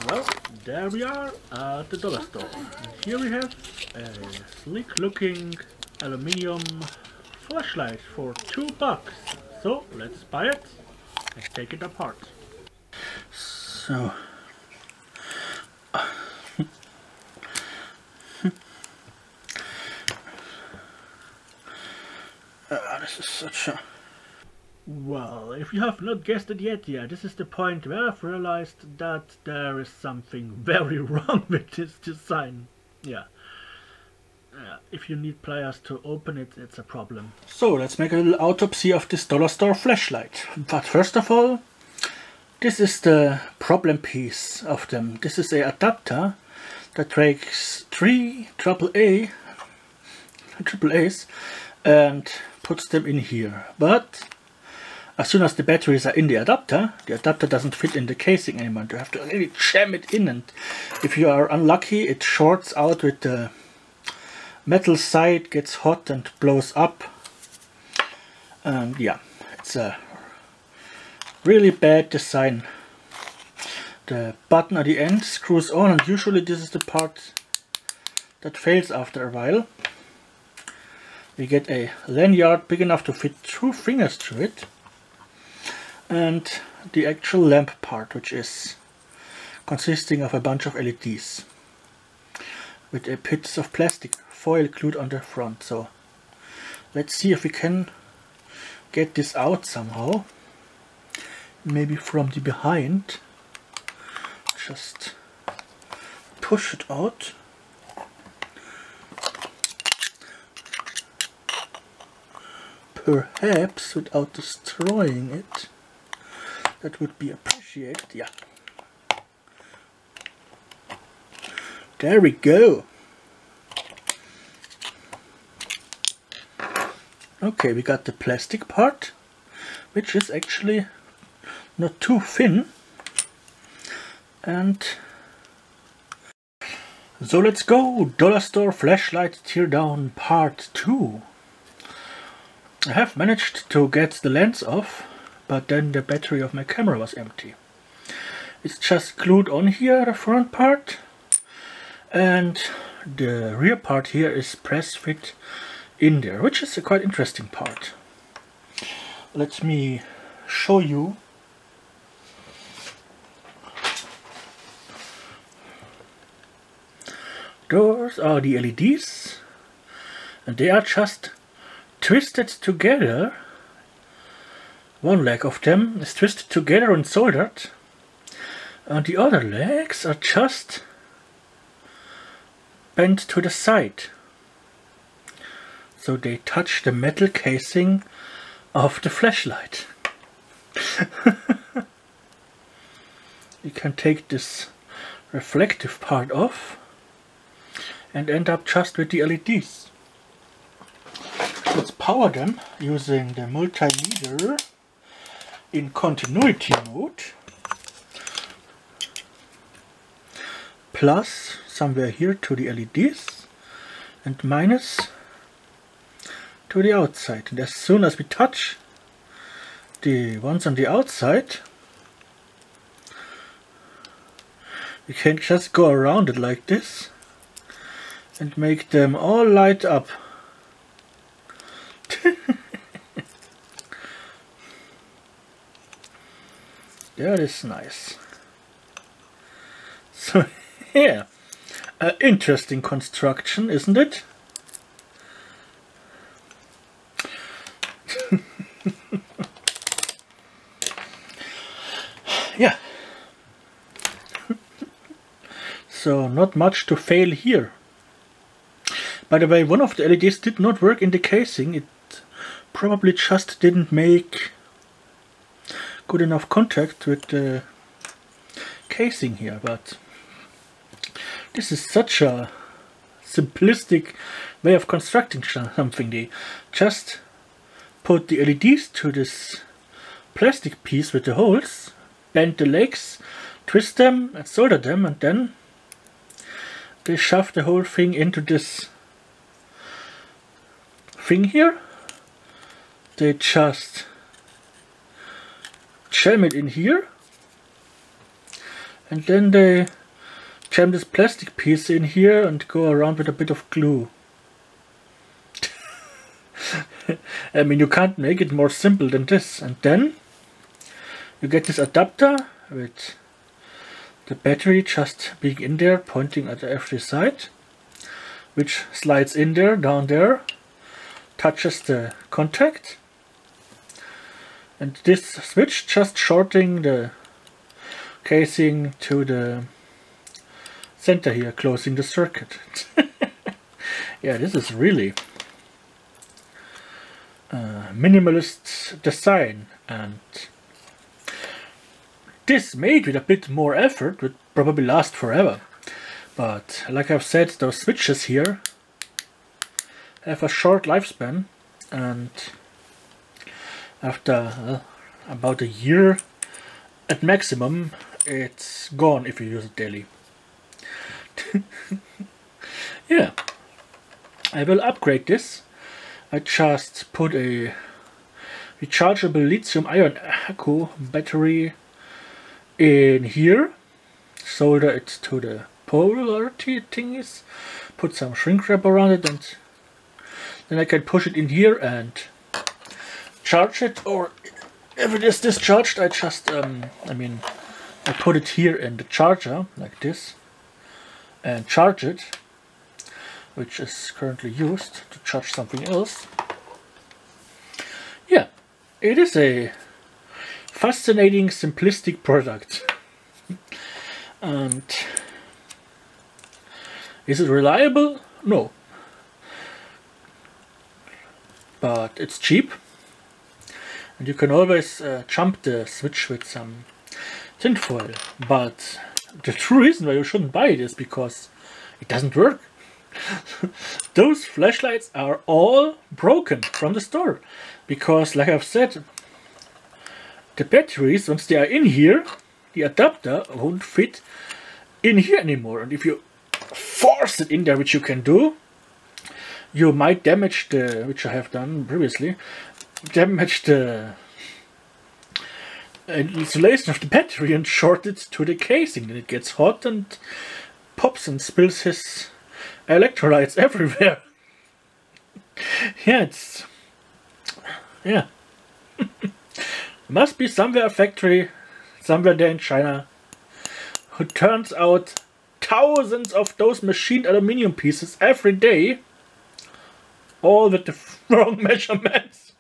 Well, there we are at the dollar store. And here we have a sleek looking aluminium flashlight for $2. So let's buy it and take it apart. So this is such a... Well, if you have not guessed it yet, this is the point where I've realized that there is something very wrong with this design. If you need pliers to open it, it's a problem. So let's make a little autopsy of this dollar store flashlight. But first of all, this is the problem piece of them. This is a adapter that takes three AAAs and puts them in here. But as soon as the batteries are in the adapter doesn't fit in the casing anymore. You have to really jam it in, and if you are unlucky, it shorts out with the metal side, gets hot and blows up. And yeah, it's a really bad design. The button at the end screws on, and usually this is the part that fails after a while. We get a lanyard big enough to fit 2 fingers through it, and the actual lamp part, which is consisting of a bunch of LEDs with a bits of plastic foil glued on the front. So let's see if we can get this out somehow, maybe from the behind. Just push it out. Perhaps without destroying it. That would be appreciated. Yeah. There we go. Okay, we got the plastic part, which is actually not too thin. And so let's go. Dollar Store Flashlight Teardown Part 2. I have managed to get the lens off, but then the battery of my camera was empty. It's just glued on here, the front part, and the rear part here is press fit in there, which is a quite interesting part. Let me show you. Those are the LEDs, and they are just twisted together. One leg of them is twisted together and soldered, and the other legs are just bent to the side, so they touch the metal casing of the flashlight. You can take this reflective part off and end up just with the LEDs. Let's power them using the multimeter in continuity mode, plus somewhere here to the LEDs and minus to the outside. And as soon as we touch the ones on the outside, we can just go around it like this and make them all light up. That is nice. So yeah, an interesting construction, isn't it? Yeah. So not much to fail here. By the way, one of the LEDs did not work in the casing. It probably just didn't make good enough contact with the casing here, but this is such a simplistic way of constructing something. They just put the LEDs to this plastic piece with the holes, bend the legs, twist them and solder them, and then they shove the whole thing into this thing here. They just jam it in here, And then they jam this plastic piece in here and go around with a bit of glue. I mean, you can't make it more simple than this. And then you get this adapter with the battery just being in there, pointing at every side, which slides in there, down there, touches the contact, and this switch just shorting the casing to the center here, closing the circuit. Yeah, this is really minimalist design, and this made with a bit more effort would probably last forever. But like I've said, those switches here have a short lifespan, and after about a year at maximum, it's gone if you use it daily. Yeah, I will upgrade this. I just put a rechargeable lithium-ion accu battery in here, solder it to the polarity thingies, put some shrink wrap around it, and then I can push it in here and charge it. Or if it is discharged, I just I put it here in the charger like this and charge it, which is currently used to charge something else. Yeah, it is a fascinating, simplistic product. And is it reliable? No. But it's cheap, and you can always jump the switch with some tinfoil. But the true reason why you shouldn't buy it is because it doesn't work. Those flashlights are all broken from the store, because like I've said, the batteries, once they are in here, the adapter won't fit in here anymore. And if you force it in there, which you can do, you might damage the, which I have done previously, damage the insulation of the battery and short it to the casing. Then it gets hot and pops and spills his electrolytes everywhere. Yeah. Must be somewhere a factory, somewhere there in China, who turns out thousands of those machined aluminium pieces every day, all with the wrong measurements.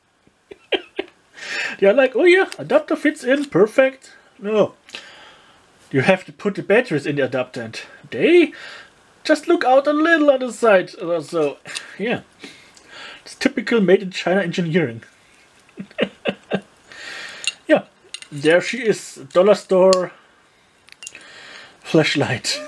They are like, oh yeah, adapter fits in, perfect. No, you have to put the batteries in the adapter, and they just look out a little on the side. So, yeah, it's typical made in China engineering. Yeah, there she is, dollar store flashlight.